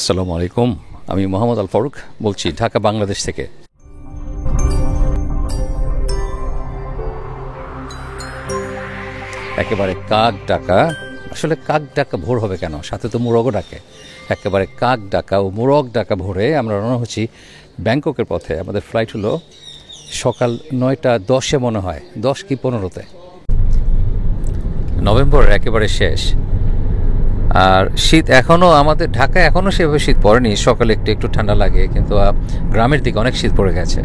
আসসালামু আলাইকুম, আমি মোহাম্মদ আল ফারুক বলছি ঢাকা বাংলাদেশ থেকে। একেবারে কাক ডাকা, আসলে কাক ডাকা ভোর হবে কেন, সাথে তো মুরগও ডাকে। একেবারে কাক ডাকা ও মুরগ ডাকা ভোরে আমরা রওনা হচ্ছি ব্যাংককের পথে। আমাদের ফ্লাইট হলো সকাল 9:10 মনে হয়, 10 কি 15-তে। নভেম্বর একেবারে শেষ, আর শীত এখনও আমাদের ঢাকায় এখনও সেভাবে শীত পড়েনি। সকালে একটু একটু ঠান্ডা লাগে, কিন্তু গ্রামের দিকে অনেক শীত পড়ে গেছে।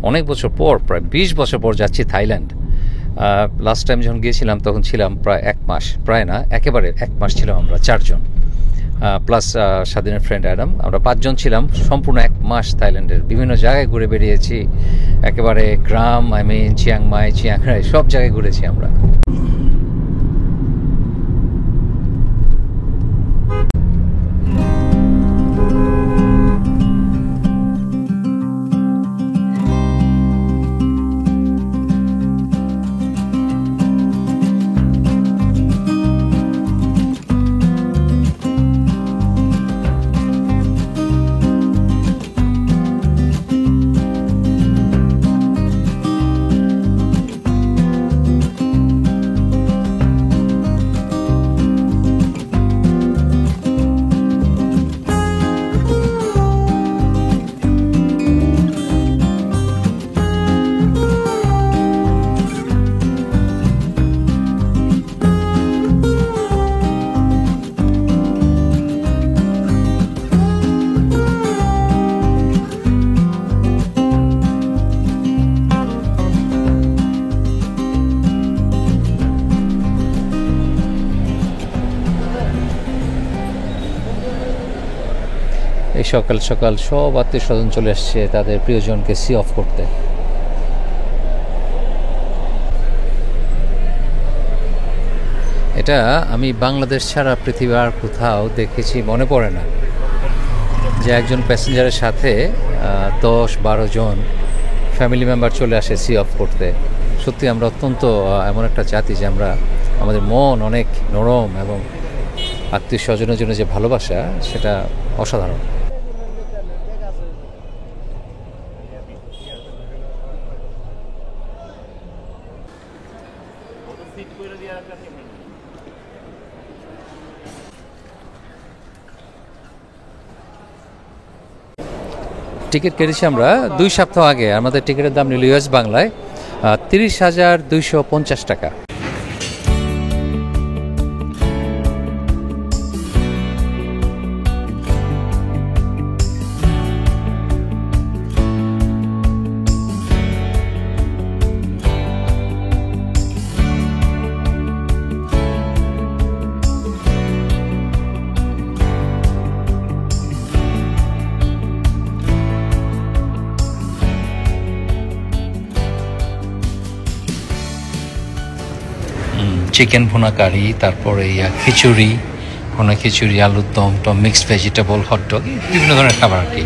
অনেক বছর পর, প্রায় 20 বছর পর যাচ্ছি থাইল্যান্ড। লাস্ট টাইম যখন গিয়েছিলাম তখন ছিলাম প্রায় 1 মাস, প্রায় না একেবারে 1 মাস ছিলাম আমরা 4 জন, প্লাস স্বাধীনের ফ্রেন্ড অ্যাডাম। আমরা 5 জন ছিলাম, সম্পূর্ণ 1 মাস থাইল্যান্ডের বিভিন্ন জায়গায় ঘুরে বেরিয়েছি। একেবারে গ্রাম, চিয়াংমাই, চিয়াংরাই সব জায়গায় ঘুরেছি আমরা। এই সকাল সকাল সব আত্মীয় স্বজন চলে আসছে তাদের প্রিয়জনকে সি অফ করতে। এটা আমি বাংলাদেশ ছাড়া পৃথিবীর আর কোথাও দেখেছি মনে পড়ে না, যে একজন প্যাসেঞ্জারের সাথে 10-12 জন ফ্যামিলি মেম্বার চলে আসে সি অফ করতে। সত্যি আমরা অত্যন্ত এমন একটা জাতি যে আমাদের মন অনেক নরম, এবং আত্মীয় স্বজনের জন্য যে ভালোবাসা সেটা অসাধারণ। টিকিট কেটেছি আমরা 2 সপ্তাহ আগে। আমাদের টিকিটের দাম নিল ইউএস বাংলায় 30,250 টাকা। চিকেন ভুনা কারি, তারপরে খিচুড়ি, ভুনা খিচুড়ি, আলুর দম, মিক্সড ভেজিটেবল, হটডগ, বিভিন্ন ধরনের খাবার আর কি।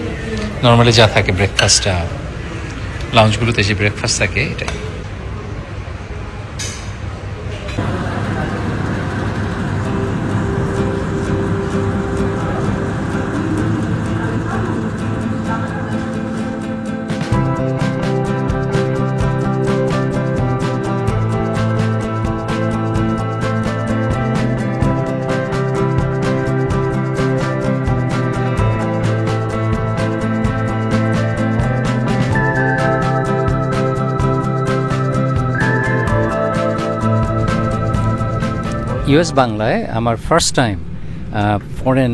নর্মালি যা থাকে ব্রেকফাস্টটা, লাউঞ্জগুলোতে যে ব্রেকফাস্ট থাকে এটাই। ইউএস বাংলায় আমার ফার্স্ট টাইম ফরেন,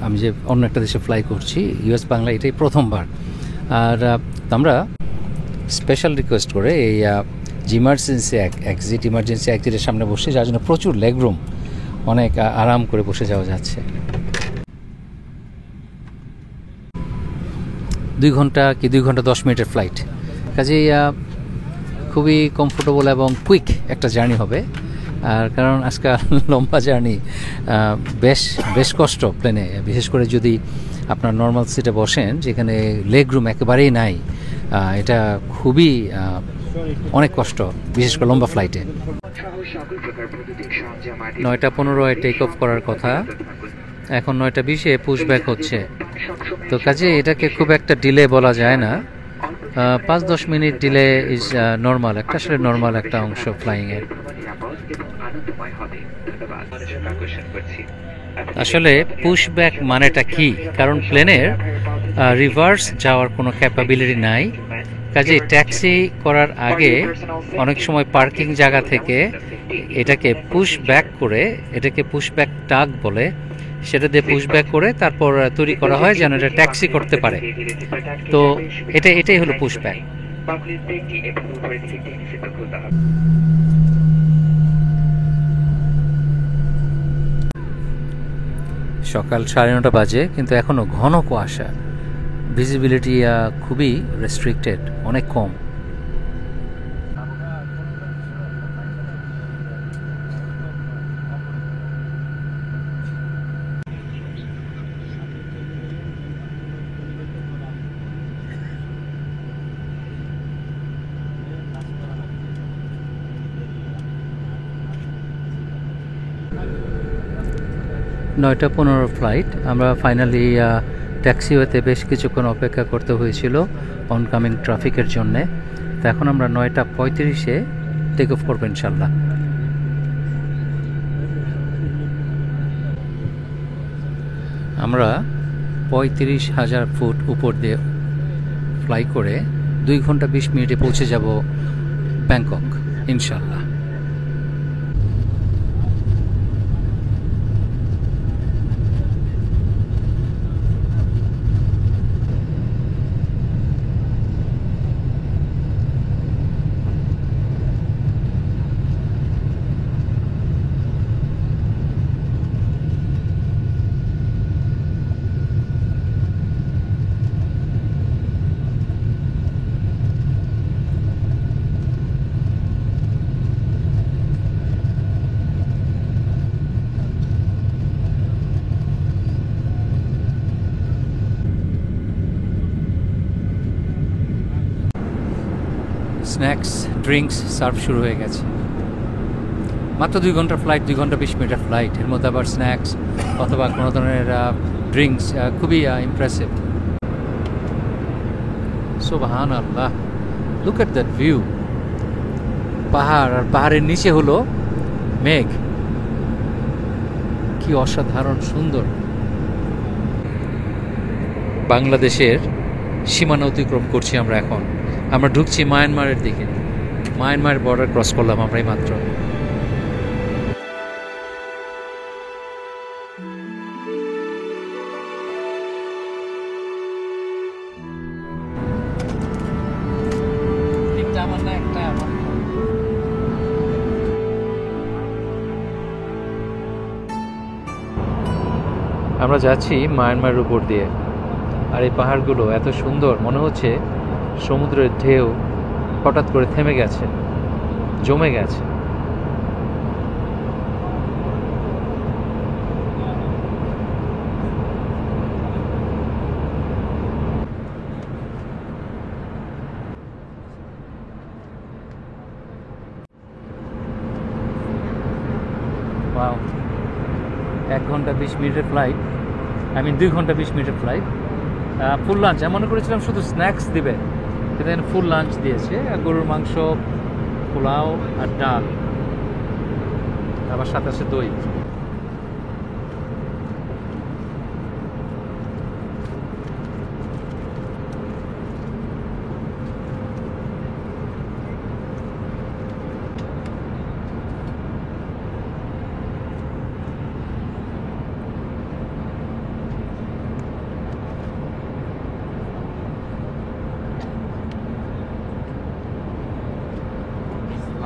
আমি যে অন্য একটা দেশে ফ্লাই করছি, ইউএস বাংলা এটাই প্রথমবার। আর আমরা স্পেশাল রিকোয়েস্ট করে এই ইমার্জেন্সি এক্সিটের সামনে বসে, যার জন্য প্রচুর লেগ রুম, অনেক আরাম করে বসে যাওয়া যাচ্ছে। 2 ঘন্টা কি 2 ঘন্টা 10 মিনিটের ফ্লাইট, কাজেই খুবই কমফোর্টেবল এবং কুইক একটা জার্নি হবে। আর কারণ আজকাল লম্বা জার্নি বেশ কষ্ট প্লেনে, বিশেষ করে যদি আপনার নর্মাল সিটে বসেন যেখানে লেগ রুম একেবারেই নাই, এটা খুবই অনেক কষ্ট, বিশেষ করে লম্বা ফ্লাইটে। 9:15 টেক অফ করার কথা, এখন 9:20 পুশ ব্যাক হচ্ছে। তো কাজে এটাকে খুব একটা ডিলে বলা যায় না, 5-10 মিনিট ডিলে ইজ নর্মাল, একটা আসলে নর্মাল একটা অংশ ফ্লাইংয়ের। আসলে পুশ ব্যাক মানেটা কি? কারণ প্লেনের রিভার্স যাওয়ার কোনো ক্যাপাবিলিটি নাই, কাজে ট্যাক্সি করার আগে অনেক সময় পার্কিং জায়গা থেকে এটাকে পুশ ব্যাক করে, এটাকে পুশ ব্যাক টাগ বলে, সেটা দিয়ে পুশ ব্যাক করে তারপর তৈরি করা হয় যেন এটা ট্যাক্সি করতে পারে। তো এটাই হলো পুশ ব্যাক। সকাল 9:30 বাজে, কিন্তু এখনও ঘন কুয়াশা, ভিজিবিলিটি খুবই রেস্ট্রিক্টেড, অনেক কম। নয়টা 15 ফ্লাইট, আমরা ফাইনালি ট্যাক্সিওয়েতে বেশ কিছুক্ষণ অপেক্ষা করতে হয়েছিল অনকামিং ট্রাফিকের জন্যে। তো এখন আমরা 9:35 টেক অফ করবো ইনশাল্লাহ। আমরা 35,000 ফুট উপর দিয়ে ফ্লাই করে 2 ঘন্টা 20 মিনিটে পৌঁছে যাব ব্যাংকক ইনশাল্লাহ। স্ন্যাক্স, ড্রিঙ্কস সার্ভ শুরু হয়ে গেছে। মাত্র 2 ঘন্টার ফ্লাইট, 2 ঘন্টা 20 মিনিটের ফ্লাইট, এর মধ্যে আবার স্ন্যাক্স অথবা কোনো ধরনের ড্রিঙ্কস, খুবই ইমপ্রেসিভ। সুবহানাল্লাহ, লুক এট দ্যাট ভিউ। পাহাড়, আর পাহাড়ের নিচে হলো মেঘ, কি অসাধারণ সুন্দর। বাংলাদেশের সীমানা অতিক্রম করছি আমরা এখন। আমরা ঢুকছি মায়ানমারের দিকে। মায়ানমার বর্ডার ক্রস করলাম আমরা এই মাত্র। আমরা যাচ্ছি মায়ানমারের উপর দিয়ে, আর এই পাহাড়গুলো এত সুন্দর, মনে হচ্ছে সমুদ্রের ঢেউ হঠাৎ করে থেমে গেছে, জমে গেছে। ওয়াও, 1 ঘন্টা 20 মিনিটের ফ্লাইট, 2 ঘন্টা 20 মিনিটের ফ্লাইট। ফুল লাঞ্চ, আমি মনে করেছিলাম শুধু স্ন্যাক্স দিবে, কিন্তু এখানে ফুল লাঞ্চ দিয়েছে, গরুর মাংস, পোলাও আর ডাল, আবার সাথে আছে দই।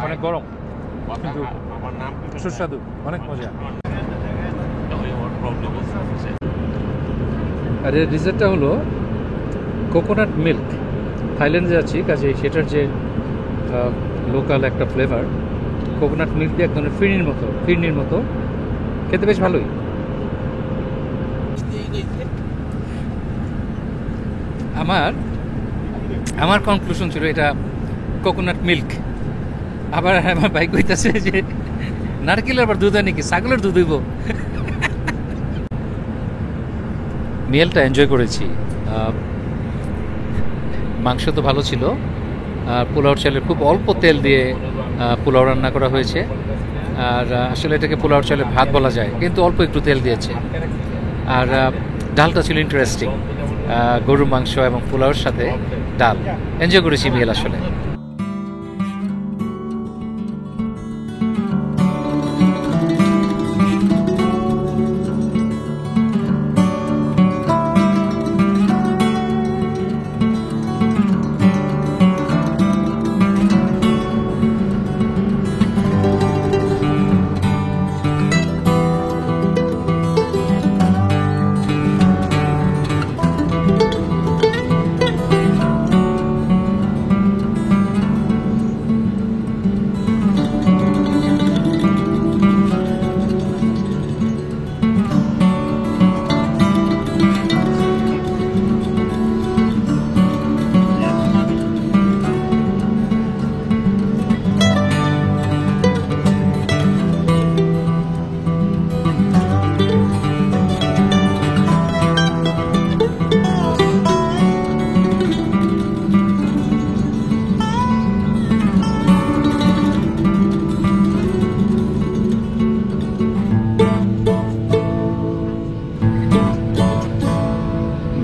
অনেক গরম, কিন্তু সুস্বাদু, অনেক মজা। আর এর ডিজার্টটা হলো কোকোনাট মিল্ক। থাইল্যান্ডে যাচ্ছি, কাজে সেটার যে লোকাল একটা ফ্লেভার, কোকোনাট মিল্ক দিয়ে এক ধরনের ফিরনির মতো খেতে বেশ ভালোই। আমার কনক্লুশন ছিল এটা কোকোনাট মিল্ক। আবার আমার ভাই কইতাছে যে নারকেলের আবার দুধ হয় নাকি, ছাগলের দুধ হইব। মিলটা এনজয় করেছি। মাংস তো ভালো ছিল, আর পোলাও চালের খুব অল্প তেল দিয়ে পোলাও রান্না করা হয়েছে। আর আসলে এটাকে পোলাও চালের ভাত বলা যায়, কিন্তু অল্প একটু তেল দিয়েছে। আর ডালটা ছিল ইন্টারেস্টিং, গরুর মাংস এবং পোলাওর সাথে ডাল। এনজয় করেছি মিল আসলে।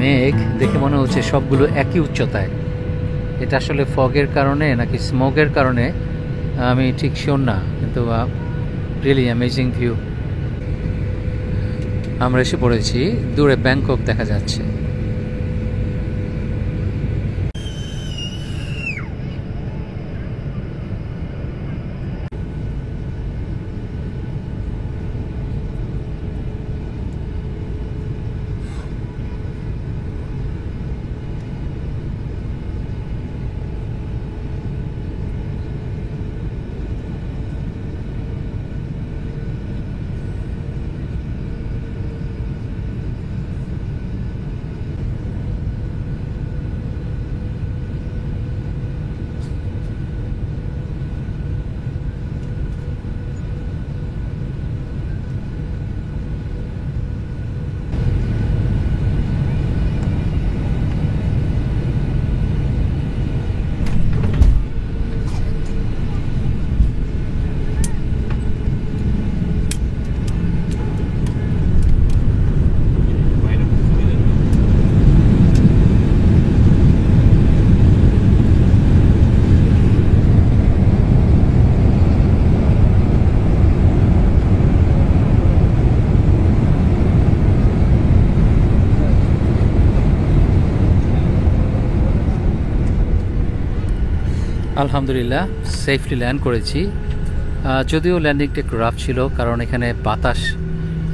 মেঘ দেখে মনে হচ্ছে সবগুলো একই উচ্চতায়। এটা আসলে ফগের কারণে নাকি স্মোকের কারণে আমি ঠিক শিওর না, কিন্তু রিয়েলি অ্যামেজিং ভিউ। আমরা এসে পড়েছি, দূরে ব্যাংকক দেখা যাচ্ছে। আলহামদুলিল্লাহ সেফলি ল্যান্ড করেছি। যদিও ল্যান্ডিংটা একটু রাফ ছিল, কারণ এখানে বাতাস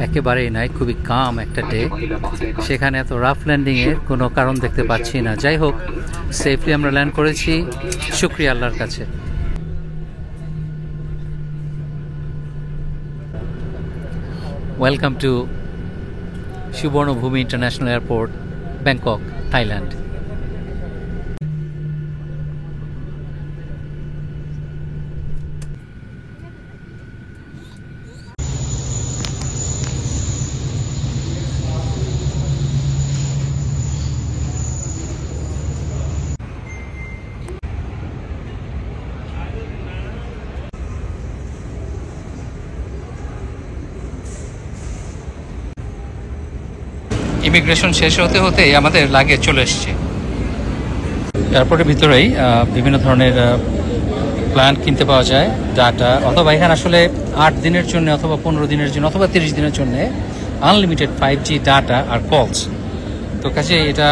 একেবারেই নাই, খুবই কাম একটা ডে। সেখানে এত রাফ ল্যান্ডিংয়ের কোনো কারণ দেখতে পাচ্ছি না। যাই হোক, সেফলি আমরা ল্যান্ড করেছি, শুকরিয়া আল্লাহর কাছে। Welcome to সুবর্ণভূমি international airport, Bangkok, Thailand. Immigration শেষ হতে হতেই আমাদের লাগেজ চলে এসছে। এয়ারপোর্টের ভিতরেই বিভিন্ন ধরনের প্ল্যান কিনতে পাওয়া যায়, ডাটা, অথবা এখানে আসলে 8 দিনের জন্য অথবা 15 দিনের জন্য অথবা 30 দিনের জন্য আনলিমিটেড 5G ডাটা আর কলস। তো কাছে এটা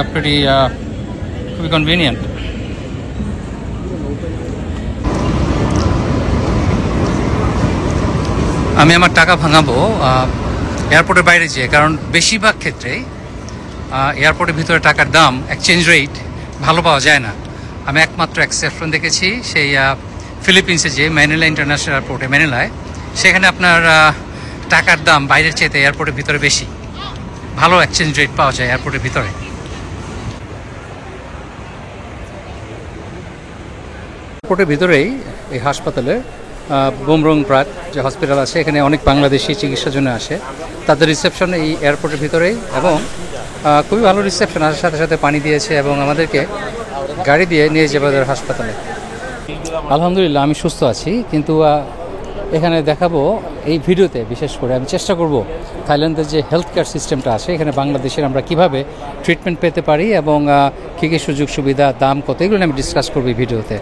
খুবই কনভিনিয়েন্ট। আমি আমার টাকা ভাঙাবো এয়ারপোর্টের বাইরে যেয়ে, কারণ বেশিরভাগ ক্ষেত্রে এয়ারপোর্টের ভিতরে টাকার দাম, এক্সচেঞ্জ রেট ভালো পাওয়া যায় না। আমি একমাত্র এক্সেপশন দেখেছি সেই ফিলিপিন্সে যে ম্যানিলা ইন্টারন্যাশনাল এয়ারপোর্টে, ম্যানিলায়, সেখানে আপনার টাকার দাম বাইরের চাইতে এয়ারপোর্টের ভিতরে বেশি, ভালো এক্সচেঞ্জ রেট পাওয়া যায় এয়ারপোর্টের ভিতরে। এয়ারপোর্টের ভিতরেই এই হাসপাতালে বুমরং প্রাক যে হসপিটাল আছে, এখানে অনেক বাংলাদেশি চিকিৎসার জন্য আসে। তাদের রিসেপশন এই এয়ারপোর্টের ভিতরেই, এবং খুবই ভালো রিসেপশন। আসার সাথে সাথে পানি দিয়েছে এবং আমাদেরকে গাড়ি দিয়ে নিয়ে যাবে ওদের হাসপাতালে। আলহামদুলিল্লাহ আমি সুস্থ আছি, কিন্তু এখানে দেখাবো এই ভিডিওতে। বিশেষ করে আমি চেষ্টা করব থাইল্যান্ডের যে হেলথ কেয়ার সিস্টেমটা আছে, এখানে বাংলাদেশের আমরা কিভাবে ট্রিটমেন্ট পেতে পারি এবং কী কী সুযোগ সুবিধা, দাম কত, এগুলো আমি ডিসকাস করব এই ভিডিওতে।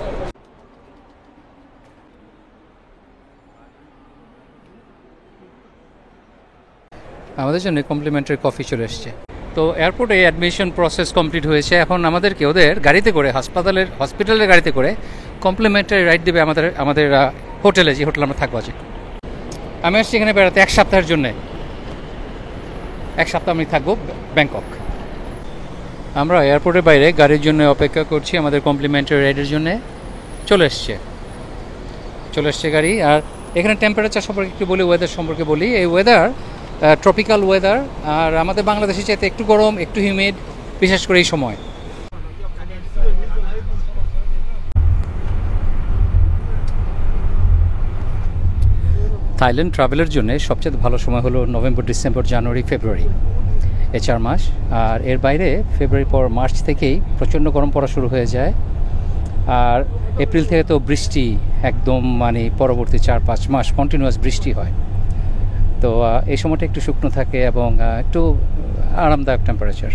আমাদের জন্য কমপ্লিমেন্টারি কফি চলে এসছে। তো এয়ারপোর্টে অ্যাডমিশন প্রসেস কমপ্লিট হয়েছে। এখন আমাদেরকে ওদের গাড়িতে করে, হসপিটালের গাড়িতে করে কমপ্লিমেন্টারি রাইড দেবে আমাদের হোটেলে, যে হোটেলে আমরা থাকবো আছি। আমি আসছি এখানে বেড়াতে 1 সপ্তাহের জন্যে। 1 সপ্তাহ আমি থাকবো ব্যাংকক। আমরা এয়ারপোর্টের বাইরে গাড়ির জন্য অপেক্ষা করছি, আমাদের কমপ্লিমেন্টারি রাইডের জন্যে। চলে এসছে গাড়ি। আর এখানে টেম্পারেচার সম্পর্কে একটু বলি, ওয়েদার সম্পর্কে বলি। এই ওয়েদার ট্রপিক্যাল ওয়েদার, আর আমাদের বাংলাদেশে চাইতে একটু গরম, একটু হিউমিড, বিশেষ করে এই সময়। থাইল্যান্ড ট্রাভেলের জন্য সবচেয়ে ভালো সময় হলো নভেম্বর, ডিসেম্বর, জানুয়ারি, ফেব্রুয়ারি, এই 4 মাস। আর এর বাইরে ফেব্রুয়ারি পর মার্চ থেকেই প্রচণ্ড গরম পড়া শুরু হয়ে যায়। আর এপ্রিল থেকে তো বৃষ্টি একদম, মানে পরবর্তী 4-5 মাস কন্টিনিউয়াস বৃষ্টি হয়। তো এই সময়টা একটু শুকনো থাকে এবং একটু আরামদায়ক টেম্পারেচার।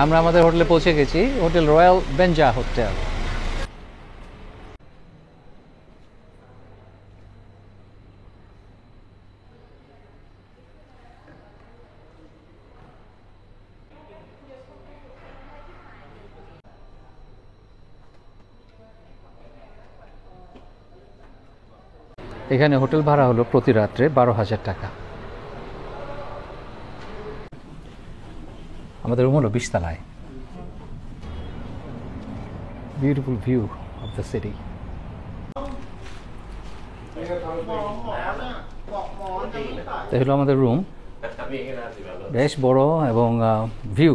আমরা আমাদের হোটেলে পৌঁছে গেছি, হোটেল রয়্যাল বেঞ্জা হোটেল। এখানে হোটেল ভাড়া হলো প্রতি রাত্রে 12,000 টাকা। আমাদের রুম হলো 20 তলায়। Beautiful view of the city. এই হলো আমাদের রুম, বেশ বড় এবং view,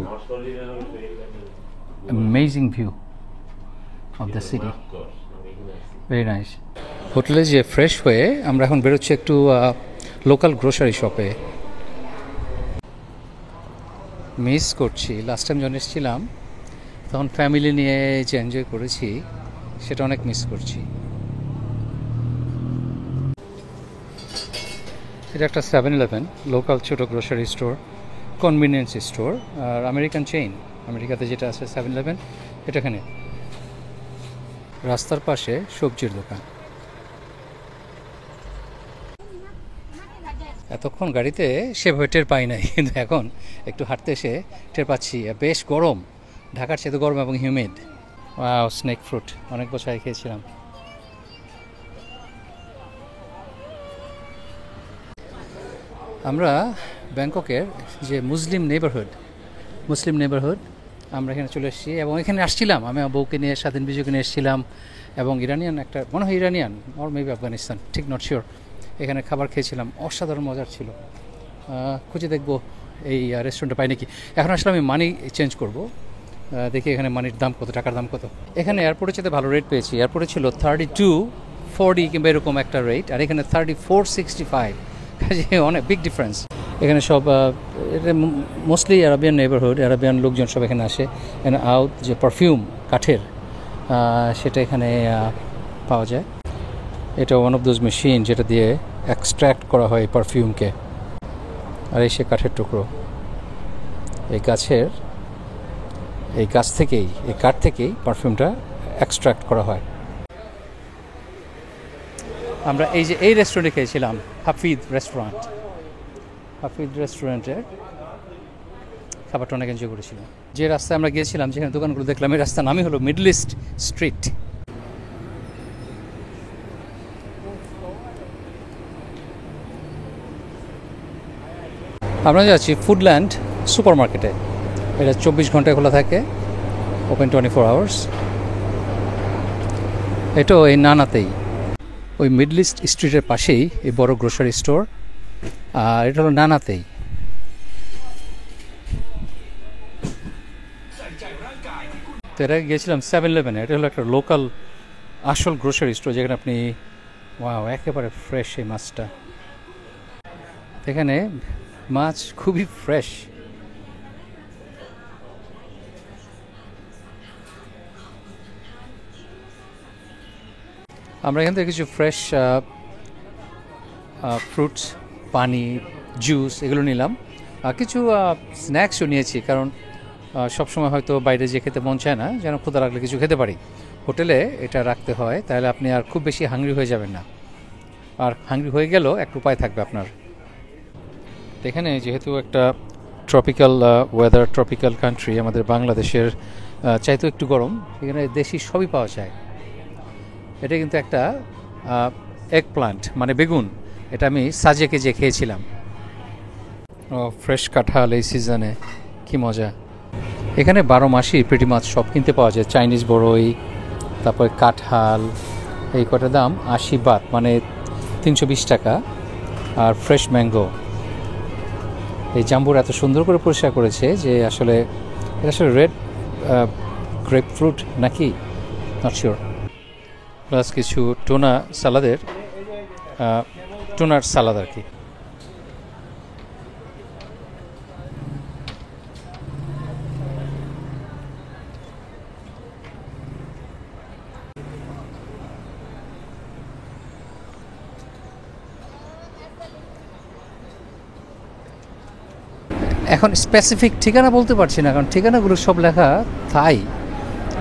amazing view of the city, very nice. হোটেলে যে ফ্রেশ হয়ে আমরা এখন বেরোচ্ছি একটু লোকাল গ্রোসারি শপে। মিস করছি লাস্ট টাইম যখন এসেছিলাম তখন ফ্যামিলি নিয়ে যে এনজয় করেছি সেটা অনেক মিস করছি। এটা একটা 7-Eleven, লোকাল ছোটো গ্রোসারি স্টোর, কনভিনিয়েন্স স্টোর। আর আমেরিকান চেইন, আমেরিকাতে যেটা আছে 7-Eleven, এটা এখানে। রাস্তার পাশে সবজির দোকান। এতক্ষণ গাড়িতে সেভাবে টের পাই নাই, কিন্তু এখন একটু হাঁটতে এসে টের পাচ্ছি। বেশ গরম, ঢাকার চেয়ে তো গরম এবং হিউমিড। স্নেক ফ্রুট অনেক বছর আগে খেয়েছিলাম। আমরা ব্যাংককের যে মুসলিম নেবারহুড আমরা এখানে চলে এসেছি, এবং এখানে আসছিলাম আমি আমার বউকে নিয়ে, স্বাধীন বিজয়কে নিয়ে এসেছিলাম, এবং ইরানিয়ান একটা, মনে হয় ইরানিয়ান অর মেবি আফগানিস্তান, ঠিক নট শিওর। এখানে খাবার খেয়েছিলাম, অসাধারণ মজার ছিল। খুঁজে দেখবো এই রেস্টুরেন্টে পাই নাকি। এখন আসলে আমি মানি চেঞ্জ করব, দেখি এখানে মানির দাম কত, টাকার দাম কত। এখানে এয়ারপোর্টের চেয়ে ভালো রেট পেয়েছি। এয়ারপোর্টে ছিল 32-40 কিংবা এরকম একটা রেট, আর এখানে 34-65, কাজে অনেক বিগ ডিফারেন্স। এখানে সব মোস্টলি আরবিয়ান নেবারহুড, আরবিয়ান লোকজন সব এখানে আসে। এখানে আউট যে পারফিউম কাঠের, সেটা এখানে পাওয়া যায়। এটা ওয়ান অফ দোজ মেশিন যেটা দিয়ে এক্সট্র্যাক্ট করা হয় পারফিউমকে। আর এই সে কাঠের টুকরো, এই গাছ থেকেই, এই কাঠ থেকেই পারফিউমটা এক্সট্র্যাক্ট করা হয়। আমরা এই রেস্টুরেন্টে খেয়েছিলাম, হাফিজ রেস্টুরেন্টের খাবারটা অনেক এনজয় করেছিলাম। যে রাস্তায় আমরা গিয়েছিলাম, যেখানে দোকানগুলো দেখলাম, এই রাস্তার নামই হলো মিডল ইস্ট স্ট্রিট। আমরা যাচ্ছি ফুডল্যান্ড সুপার মার্কেটে। এটা 24 ঘন্টায় খোলা থাকে, ওপেন 24 আওয়ার্স। এটাও এই নানাতেই, ওই মিডল ইস্ট স্ট্রিটের পাশেই এই বড় গ্রোসারি স্টোর। আর এটা হলো নানাতেই। তো এর আগে গিয়েছিলাম 7-Eleven। এটা হলো একটা লোকাল আসল গ্রোসারি স্টোর, যেখানে আপনি ওয়াও একেবারে ফ্রেশ এই মাছটা। এখানে মাছ খুবই ফ্রেশ। আমরা এখান থেকে কিছু ফ্রেশ ফ্রুটস, পানি, জুস এগুলো নিলাম। কিছু স্ন্যাক্সও নিয়েছি, কারণ সবসময় হয়তো বাইরে যে খেতে মন চায় না, যেন ক্ষুধা লাগলে কিছু খেতে পারি। হোটেলে এটা রাখতে হয়, তাহলে আপনি আর খুব বেশি হাংরি হয়ে যাবেন না। আর হাংরি হয়ে গেলেও একটা উপায় থাকবে আপনার। এখানে যেহেতু একটা ট্রপিক্যাল ওয়েদার, ট্রপিক্যাল কান্ট্রি, আমাদের বাংলাদেশের চাইতেও একটু গরম, এখানে দেশি সবই পাওয়া যায়। এটা কিন্তু একটা এগ প্লান্ট, মানে বেগুন। এটা আমি সাজেকে যে খেয়েছিলাম। ফ্রেশ কাঁঠাল এই সিজনে, কি মজা। এখানে 12 মাসই প্রিটি মাছ সব কিনতে পাওয়া যায়। চাইনিজ বড়ই, তারপরে কাঁঠাল, এই কটা দাম 80 বাত, মানে 320 টাকা। আর ফ্রেশ ম্যাঙ্গো, এই জাম্বুর এত সুন্দর করে পরিষ্কার করেছে যে আসলে এটা আসলে রেড গ্রেপ ফ্রুট নাকি, নট শিওর। প্লাস কিছু টুনা সালাদের, টুনার সালাদ আর কি। এখন স্পেসিফিক ঠিকানা বলতে পারছি না, কারণ ঠিকানাগুলো সব লেখা থাই।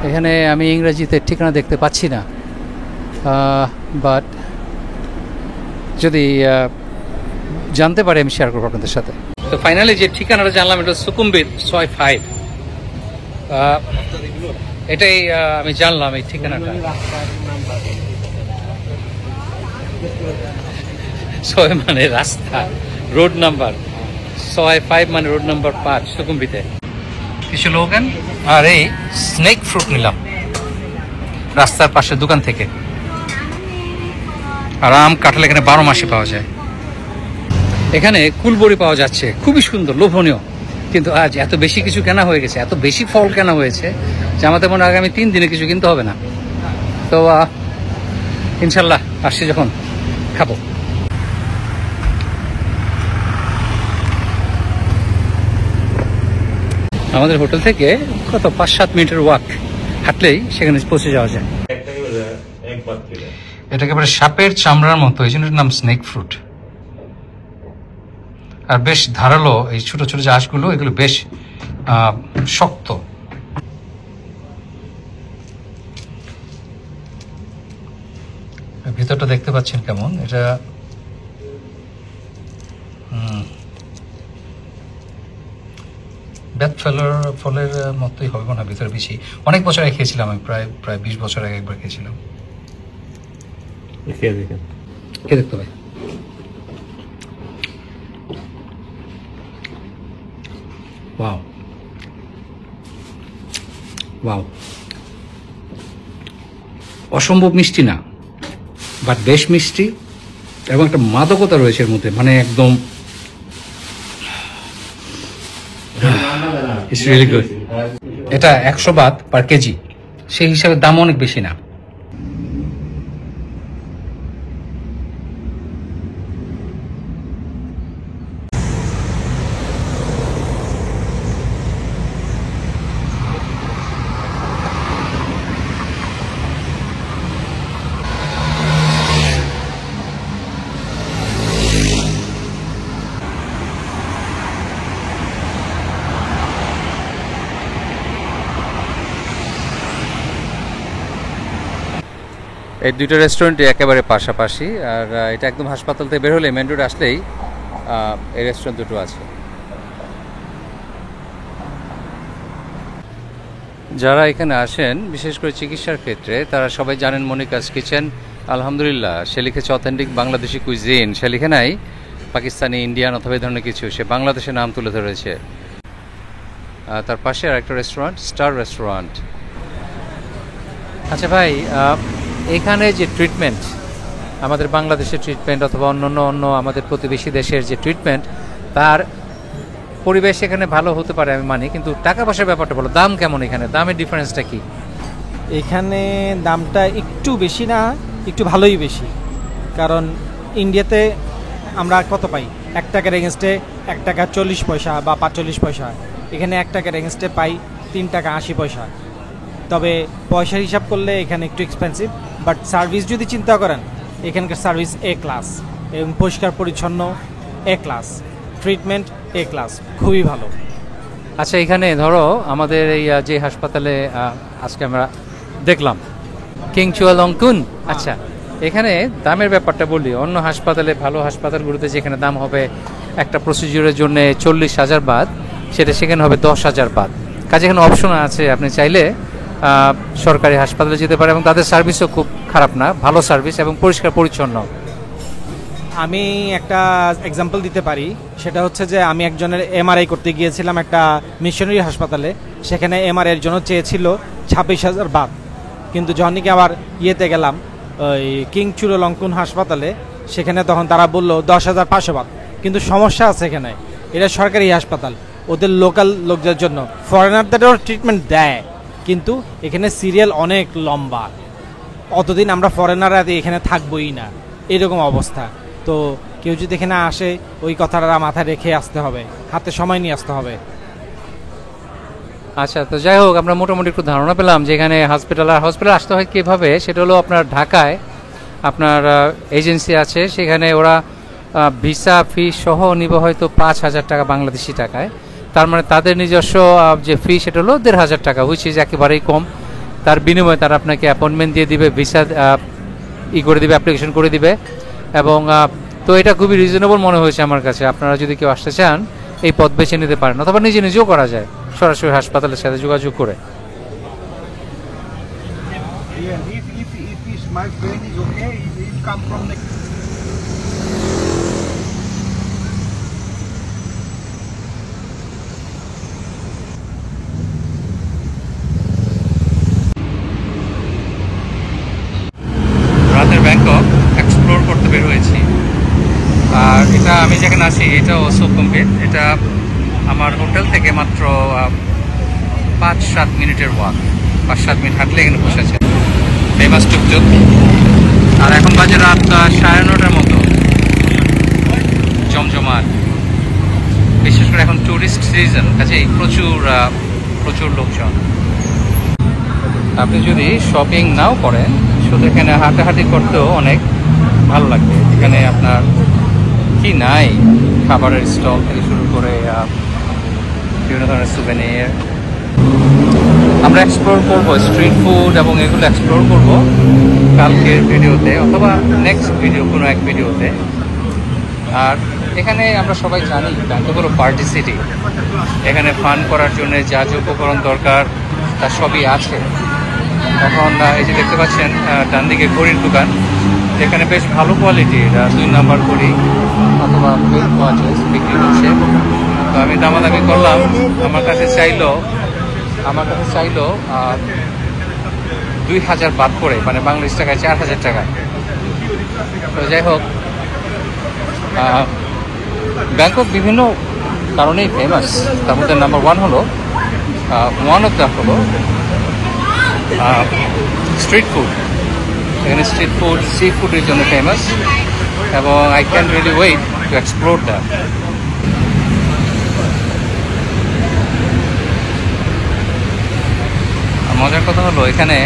এখানে আমি ইংরেজিতে ঠিকানা দেখতে পাচ্ছি না, বাট যদি জানতে পারি আমি শেয়ার করবো আপনাদের সাথে। তো ফাইনালি যে ঠিকানাটা জানলাম, এটা সুকুমবির 6-5। এটাই আমি জানলাম এই ঠিকানাটা। 6 মানে রাস্তা, রোড নাম্বার, 6-5 মানে রোড নাম্বার 5 সুকুমবিতে। কিছু লোকেন আর এই স্নেক ফ্রুট নিলাম রাস্তার পাশে দোকান থেকে। আর আম, কাঁঠাল এখানে 12 মাসে পাওয়া যায়। এখানে কুলবরি পাওয়া যাচ্ছে, খুবই সুন্দর, লোভনীয়। কিন্তু আজ এত বেশি কিছু কেনা হয়ে গেছে, এত বেশি ফল কেনা হয়েছে যে আমাদের মনে হয় আগামী 3 দিনে কিছু কিনতে হবে না। তো ইনশাল্লাহ আসছি যখন খাবো। আমাদের হোটেল থেকে কত 5-7 মিনিটের ওয়াক হাঁটলেই সেখানে পৌঁছে যাওয়া যায়। এটা একেবারে সাপের চামড়ার মতো, এই জন্য নাম স্নেক ফ্রুট। আর বেশ ধারালো, এই ছোট ছোট যে আঁশগুলো, এগুলো বেশ শক্ত। ভিতরটা দেখতে পাচ্ছেন কেমন, এটা ব্যাট ফলের মতোই হবে মনে হয়, ভিতরে বেশি। অনেক বছর আগে খেয়েছিলাম আমি, প্রায় 20 বছর আগে একবার খেয়েছিলাম। খেয়ে দেখতে ভাই। ওয়াও ওয়াও, অসম্ভব মিষ্টি না, বাট বেশ মিষ্টি, এবং একটা মাদকতা রয়েছে এর মধ্যে, মানে একদম ইটস রিয়েলি গুড। এটা 100 বাত পার কেজি, সেই হিসাবে দাম অনেক বেশি না। এই দুটো রেস্টুরেন্টই একেবারে পাশাপাশি। আর এটা একদম হাসপাতাল থেকে বের হলে মেন রোড আসলেই এই রেস্টুরেন্ট দুটো আছে। যারা এখানে আসেন বিশেষ করে চিকিৎসার ক্ষেত্রে, তারা সবাই জানেন মনিকাস কিচেন। আলহামদুলিল্লাহ, সে লিখেছে অথেন্টিক বাংলাদেশি কুইজিন, সে লিখে নাই পাকিস্তানি, ইন্ডিয়ান অথবা এই ধরনের কিছু, সে বাংলাদেশের নাম তুলে ধরেছে। তার পাশে আর একটা রেস্টুরেন্ট, স্টার রেস্টুরেন্ট। আচ্ছা ভাই, এখানে যে ট্রিটমেন্ট, আমাদের বাংলাদেশের ট্রিটমেন্ট অথবা অন্য আমাদের প্রতিবেশী দেশের যে ট্রিটমেন্ট, তার পরিবেশ এখানে ভালো হতে পারে আমি মানি, কিন্তু টাকা পয়সার ব্যাপারটা বলো, দাম কেমন এখানে, দামের ডিফারেন্সটা কি? এখানে দামটা একটু বেশি না, একটু ভালোই বেশি। কারণ ইন্ডিয়াতে আমরা কত পাই, 1 টাকার এগেনস্টে 1 টাকা 40 পয়সা বা 45 পয়সা, এখানে 1 টাকার এগেনস্টে পাই 3 টাকা 80 পয়সা। তবে পয়সার হিসাব করলে এখানে একটু এক্সপেন্সিভ, বাট সার্ভিস যদি চিন্তা করেন, এখানকার সার্ভিস এ ক্লাস, এবং পরিষ্কার পরিচ্ছন্ন এ ক্লাস, ট্রিটমেন্ট এ ক্লাস, খুবই ভালো। আচ্ছা, এখানে ধরো আমাদের এই যে হাসপাতালে আজকে আমরা দেখলাম কিং চুয়ালংকুন, আচ্ছা এখানে দামের ব্যাপারটা বললি, অন্য হাসপাতালে, ভালো হাসপাতালগুলোতে যেখানে দাম হবে একটা প্রসিডিউরের জন্য 40,000 বাদ, সেটা সেখানে হবে 10,000 বাদ। কাজে এখানে অপশন আছে, আপনি চাইলে সরকারি হাসপাতালে যেতে পারেন, এবং তাদের সার্ভিসও খুব খারাপ না, ভালো সার্ভিস এবং পরিষ্কার পরিচ্ছন্ন। আমি একটা এক্সাম্পল দিতে পারি, সেটা হচ্ছে যে আমি একজনের এমআরআই করতে গিয়েছিলাম একটা মিশনারি হাসপাতালে, সেখানে এমআরআইয়ের জন্য চেয়েছিল 26,000 বাদ, কিন্তু যখন নাকি আবার ইয়েতে গেলাম ওই কিং চুয়ালংকুন হাসপাতালে, সেখানে তখন তারা বললো 10,500 বাদ। কিন্তু সমস্যা আছে এখানে, এটা সরকারি হাসপাতাল, ওদের লোকাল লোকদের জন্য, ফরেনারদেরও ট্রিটমেন্ট দেয়, কিন্তু এখানে সিরিয়াল অনেক লম্বা, অতদিন আমরা ফরেনাররা এখানে থাকবোই না, এরকম অবস্থা। তো কেউ যদি এখানে আসে, ওই কথাটা মাথায় রেখে আসতে হবে, হাতে সময় নিয়ে আসতে হবে। আচ্ছা, তো যাই হোক, আমরা মোটামুটি একটু ধারণা পেলাম যে এখানে হসপিটাল আসতে হয় কীভাবে। সেটা হলো আপনার ঢাকায় আপনার এজেন্সি আছে, সেখানে ওরা ভিসা ফি সহ নিব হয়তো 5,000 টাকা বাংলাদেশি টাকায়। তার মানে তাদের নিজস্ব যে ফি সেটা হলো 1,500 টাকা, হুইচ ইজ একেবারেই কম। তার বিনিময়ে তারা আপনাকে অ্যাপয়েন্টমেন্ট দিয়ে দিবে, ভিসা করে দিবে, অ্যাপ্লিকেশন করে দিবে, এবং তো এটা খুবই রিজনেবল মনে হয়েছে আমার কাছে। আপনারা যদি কেউ আসতে চান এই পথ বেছে নিতে পারেন, অথবা নিজেও করা যায় সরাসরি হাসপাতালের সাথে যোগাযোগ করে। রাতের ব্যাংকক এক্সপ্লোর করতে বের হয়েছি, আর এটা আমি যেখানে আছি এটাও সুখুমভিট। এটা আমার হোটেল থেকে মাত্র 5-7 মিনিটের ওয়াক, 5-7 মিনিট হাঁটলে এখানে বসেছে ফেমাস টুকটুক। আর এখন বাজে রাত 9:30টার মতো, জমজমাট। বিশেষ করে এখন ট্যুরিস্ট সিজন, কাজেই প্রচুর লোকজন। আপনি যদি শপিং নাও করেন, শুধু এখানে হাঁটাহাঁটি করতেও অনেক ভালো লাগবে। এখানে আপনার কি নাই, খাবারের স্টল থেকে শুরু করে বিভিন্ন ধরনের সুভেনির। আমরা এক্সপ্লোর করব স্ট্রিট ফুড, এবং এগুলো এক্সপ্লোর করব কালকের ভিডিওতে অথবা নেক্সট কোনো এক ভিডিওতে। আর এখানে আমরা সবাই জানি ব্যাংকক হলো পার্টি সিটি, এখানে ফান করার জন্য যা যা উপকরণ দরকার তা সবই আছে। এখন এই যে দেখতে পাচ্ছেন ডান দিকে ঘড়ির দোকান, এখানে বেশ ভালো কোয়ালিটির 2 নাম্বার ঘড়ি অথবা ওয়াচেস বিক্রি হচ্ছে। তো আমি দামাদামি করলাম, আমার কাছে চাইলো 2,000 বাদ করে, মানে বাংলাদেশ টাকায় 4,000 টাকা। তো যাই হোক, ব্যাংকক বিভিন্ন কারণেই ফেমাস, তার মধ্যে নাম্বার 1 হলো স্ট্রিট ফুড। এখানে স্ট্রিট ফুড, সি ফুডের জন্য ফেমাস, এবং I can really wait to explore that. মজার কথা হলো এখানে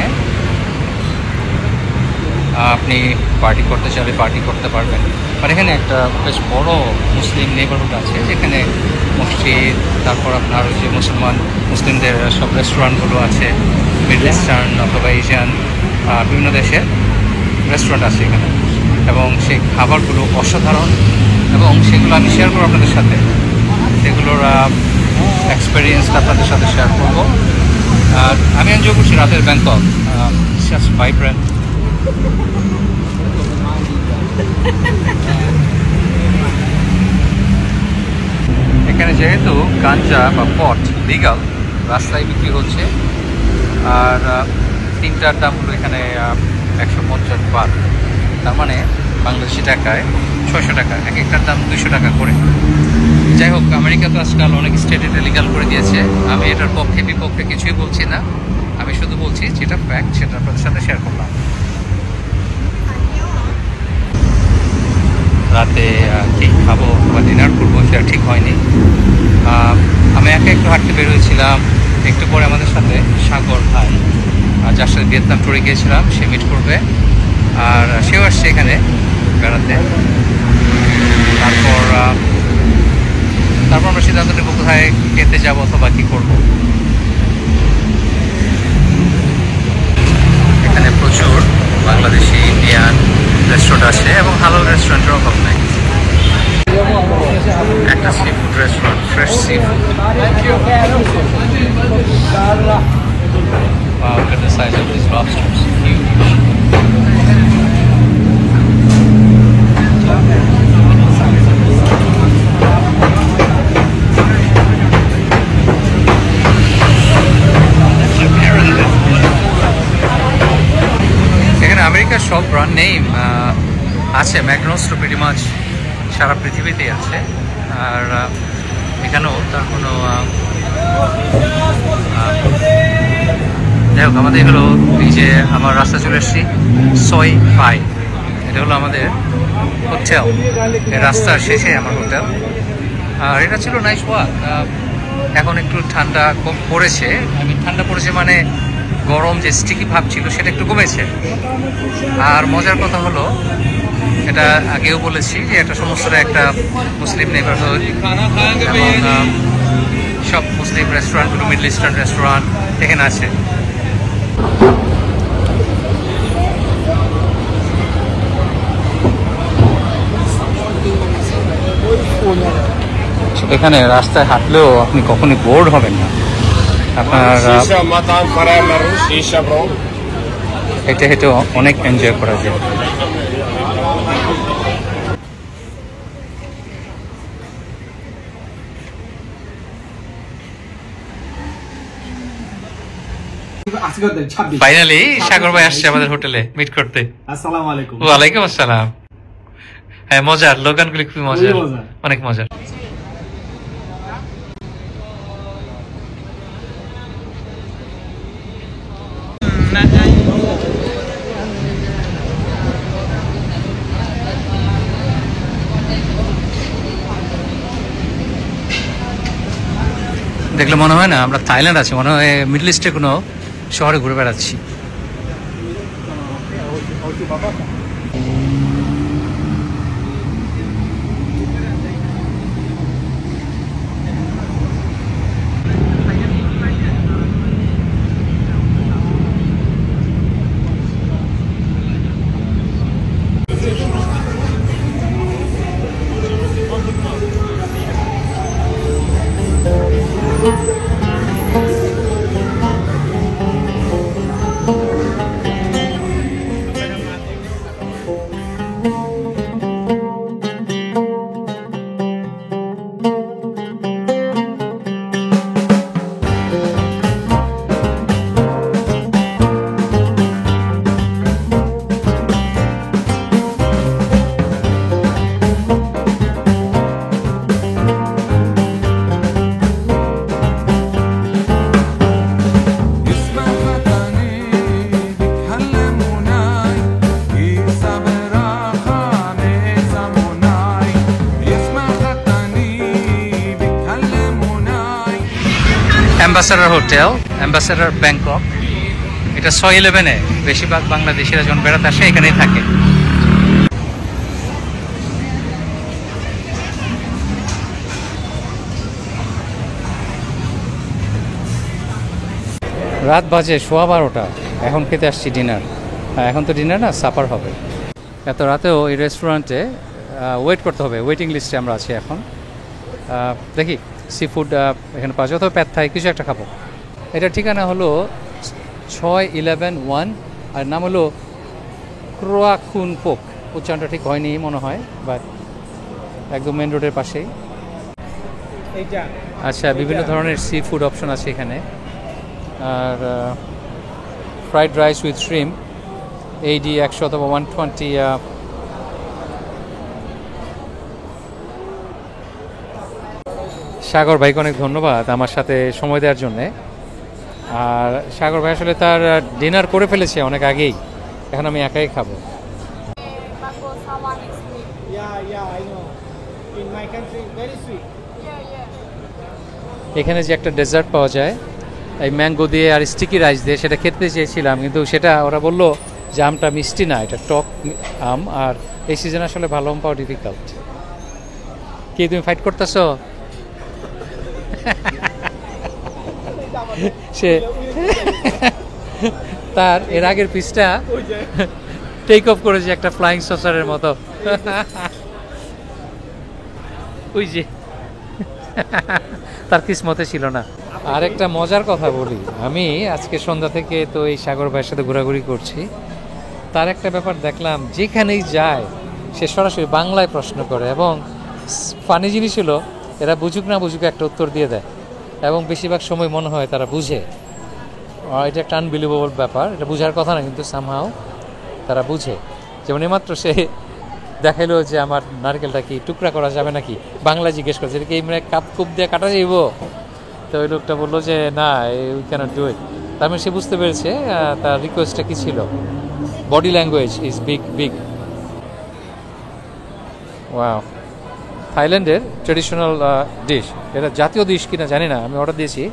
আপনি পার্টি করতে চাইলে পার্টি করতে পারবেন, আর এখানে একটা বেশ বড় মুসলিম নেইবারহুড আছে, যেখানে মসজিদ, তারপর আপনার ওই যে মুসলিমদের সব রেস্টুরেন্টগুলো আছে, মিডল ইস্টার্ন অথবা এশিয়ান বিভিন্ন দেশের রেস্টুরেন্ট আছে এখানে, এবং সেই খাবারগুলো অসাধারণ, এবং সেগুলো আমি শেয়ার করবো আপনাদের সাথে। সেগুলোর এক্সপিরিয়েন্সটা আপনাদের সাথে শেয়ার করবো। আর আমি এনজয় করছি রাতের ব্যাংকক, জাস্ট ভাইব্রেন্ট। এখানে যেহেতু গাঞ্জা বা পট লিগাল, রাস্তায় বিক্রি হচ্ছে, আর তিনটার দাম হলো এখানে 150 বাট, তার মানে বাংলাদেশি টাকায় 600 টাকা, এক একটার দাম 200 টাকা করে। যাই হোক, আমেরিকা তো আজকাল অনেক স্টেটে লিগাল করে দিয়েছে। আমি এটার পক্ষে বিপক্ষে কিছুই বলছি না, আমি শুধু বলছি যেটা ফ্যাক্ট সেটা আপনাদের সাথে শেয়ার করলাম। রাতে কি খাবো বা ডিনার করবো সেটা ঠিক হয়নি। আমি একা একটু হাঁটতে বের হয়েছিলাম, একটু পরে আমাদের সাথে সাগর ভাই, যার সাথে ভিয়েতনাম ট্যুরে গিয়েছিলাম, সে মিট করবে, আর সেও আসছে এখানে বেড়াতে। তারপর আমরা সিদ্ধান্ত নেবো কোথায় খেতে যাবো অথবা কী করবো। এখানে প্রচুর বাংলাদেশি, ইন্ডিয়ান রেস্টুরেন্ট আছে এবং হালাল রেস্টুরেন্টের অভাব নাই। একটা sea food restaurant, fresh sea food. Wow, look at the size of these lobsters. Huge. এখানে আমেরিকার সব ব্র্যান্ড নেম আছে, ম্যাকডোনাল্ডস তো প্রিটি মাচ সারা পৃথিবীতেই আছে, আর এখানেও তার কোনো যাই হোক, আমাদের হলো এই যে আমার রাস্তা চলে এসেছি সয় 5, এটা হলো আমাদের হোটেল, এই রাস্তার শেষে আমার হোটেল। আর এটা ছিল নাইস ওয়াক। এখন একটু ঠান্ডা কম পড়েছে, ঠান্ডা পড়েছে মানে গরম যে স্টিকি ভাব ছিল সেটা একটু কমেছে। আর মজার কথা হলো, এটা আগেও বলেছি যে একটা সমস্তটা একটা মুসলিম নেইবারহুড, এবং সব মুসলিম রেস্টুরেন্টগুলো, মিডল ইস্টার্ন রেস্টুরেন্ট এখানে আছে। এখানে রাস্তায় হাঁটলেও আপনি কখনই বোর্ড হবেন না, আপনার হেঁটে হেঁটে অনেক এনজয় করা যায়। ফাইনালি সাগর ভাই আসছে আমাদের হোটেলে মিট করতে। আসসালামু আলাইকুম। ওয়ালাইকুম আসসালাম। হ্যাঁ, মজার লোকানগুলি খুবই মজার, অনেক মজার। দেখলে মনে হয় না আমরা থাইল্যান্ড আছি, মনে হয় মিডল ইস্টের কোনো শহরে ঘুরে বেড়াচ্ছি। অ্যাম্বাসেডর হোটেল, অ্যাম্বাসেডর ব্যাংকক, এটা 611-এ বেশিরভাগ বাংলাদেশিরা যখন বেড়াতে আসে এখানেই থাকে। রাত বাজে 12:15, এখন খেতে আসছি ডিনার। এখন তো ডিনার না, সাপার হবে। এত রাতেও এই রেস্টুরেন্টে ওয়েট করতে হবে, ওয়েটিং লিস্টে আমরা আছি এখন। দেখি সি ফুড এখানে পাওয়া যায়, অথবা প্যাথ থাই কিছু একটা খাবো। এটার ঠিকানা হলো 6111, আর নাম হলো ক্রোয়া খুন পোক। উচ্চারণটা ঠিক হয়নি মনে হয়, বাট একদম মেন রোডের পাশেই। এইটা আচ্ছা, বিভিন্ন ধরনের সি ফুড অপশন আছে এখানে। আর ফ্রাইড রাইস উইথ শ্রিম এইডি 100 অথবা 120। সাগর ভাইকে অনেক ধন্যবাদ আমার সাথে সময় দেওয়ার জন্যে। আর সাগর ভাই আসলে তার ডিনার করে ফেলেছে অনেক আগেই, এখন আমি একাই খাবো। Mango sawan is sweet. I know. In my country, very sweet. এখানে যে একটা ডেজার্ট পাওয়া যায় এই ম্যাঙ্গো দিয়ে আর স্টিকি রাইস দিয়ে, সেটা খেতে চেয়েছিলাম, কিন্তু সেটা ওরা বললো যে আমটা মিষ্টি না, এটা টক আম, আর এই সিজন আসলে ভালো আম পাওয়া ডিফিকাল্ট। কি তুমি ফাইট করতেছো? সে তার এর আগের পিসটা টেক অফ করেছে একটা ফ্লাইং সসারের মতো। ওই যে তার কিসমতে ছিল না। আর একটা মজার কথা বলি, আমি আজকে সন্ধ্যা থেকে তো এই সাগর ভাইয়ের সাথে ঘোরাঘুরি করছি। তার একটা ব্যাপার দেখলাম, যেখানেই যায় সে সরাসরি বাংলায় প্রশ্ন করে, এবং ফানি জিনিস হলো এরা বুঝুক না বুঝুক একটা উত্তর দিয়ে দেয়, এবং বেশিরভাগ সময় মনে হয় তারা বুঝে। এটা একটা আনবিলিভেবল ব্যাপার, এটা বুঝার কথা না, কিন্তু সামহাও তারা বুঝে। যেমন এইমাত্র সে দেখাইলো যে আমার নারকেলটা কি টুকরা করা যাবে নাকি, বাংলা জিজ্ঞেস করছে এটা কি এমনি কাপ কুপ দিয়ে কাটা যাইব? তো ওই লোকটা বললো যে না, উই ক্যানট ডু ইট। তার মানে সে বুঝতে পেরেছে তার রিকোয়েস্টটা কী ছিল। Body language is big. Wow, থাইল্যান্ডের ট্রেডিশনাল ডিশ, এটা জাতীয় ডিশ কিনা জানি না, আমি অর্ডার দিয়েছি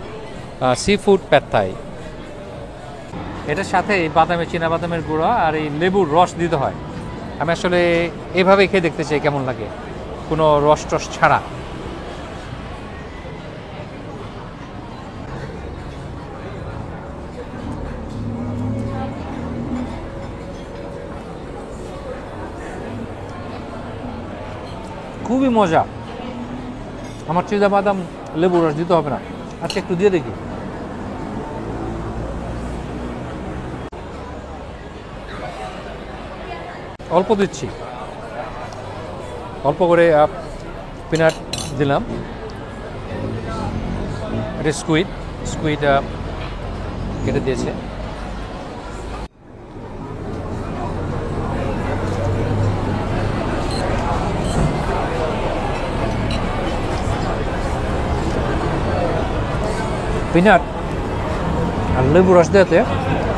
সি ফুড প্যাড থাই। এটার সাথে বাদামের বাদামের গুঁড়া আর এই লেবুর রস দিতে হয়। আমি আসলে এইভাবে খেয়ে দেখতে চাই কেমন লাগে, কোনো রস টস ছাড়া। খুবই মজা। আমার বাদাম লেবু রস দিতে হবে না, আচ্ছা একটু দিয়ে দেখি। অল্প দিচ্ছি, অল্প করে পিনাট দিলাম। এটা স্কুইড কেটে দিয়েছে। পিনাট আর লেবু রস দেওয়াতে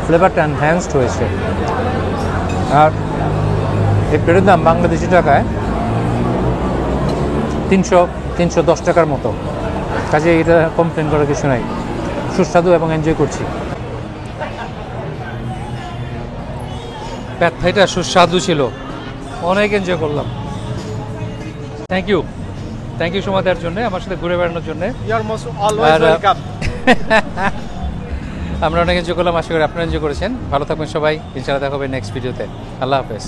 ফ্লেভারটা এনহ্যান্সড হয়েছে। আর এই প্লেটের দাম বাংলাদেশি টাকায় 310 টাকার মতো, কাজে এটা কমপ্লেন করার কিছু নাই। সুস্বাদু এবং এনজয় করছি। প্যাড থাইটা সুস্বাদু ছিল, অনেক এনজয় করলাম। থ্যাংক ইউ সময় দেওয়ার জন্য, আমার সাথে ঘুরে বেড়ানোর জন্য। You are most always welcome. আমরা অনেক এনজয় করলাম, আশা করি আপনারা এনজয় করেছেন। ভালো থাকবেন সবাই, ইনশাআল্লাহ দেখা হবে নেক্সট ভিডিওতে। আল্লাহ হাফেজ।